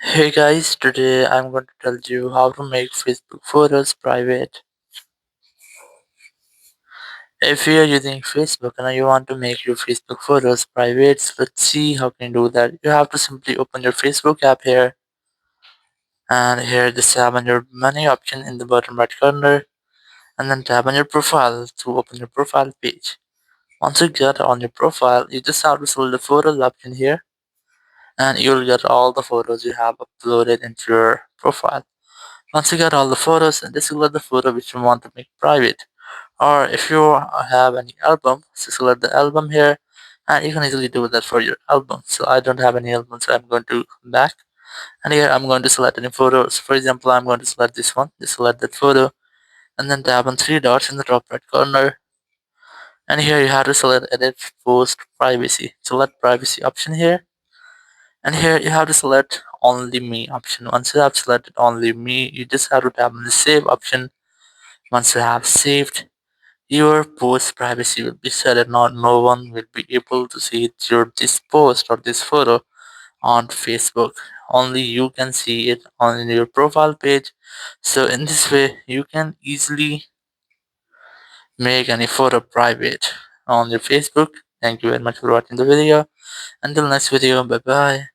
Hey guys, today I'm going to tell you how to make Facebook photos private. If you are using Facebook and you want to make your Facebook photos private, so let's see how can you do that. You have to simply open your Facebook app here, and here just tap on your menu option in the bottom right corner, and then tap on your profile to open your profile page. Once you get on your profile, you just have to select the photos option here, and you'll get all the photos you have uploaded into your profile. Once you get all the photos, just select the photo which you want to make private. Or if you have any album, so select the album here, and you can easily do that for your album. So I don't have any album, so I'm going to come back, and here I'm going to select any photos. For example, I'm going to select this one. Just select that photo, and then tap on three dots in the top right corner, and here you have to select edit post privacy. Select privacy option here, and here you have to select only me option. Once you have selected only me, you just have to tap on the save option. Once you have saved, your post privacy will be set and not no one will be able to see your this post or this photo on Facebook. Only you can see it on your profile page. So in this way you can easily make any photo private on your Facebook. Thank you very much for watching the video. Until next video, bye bye.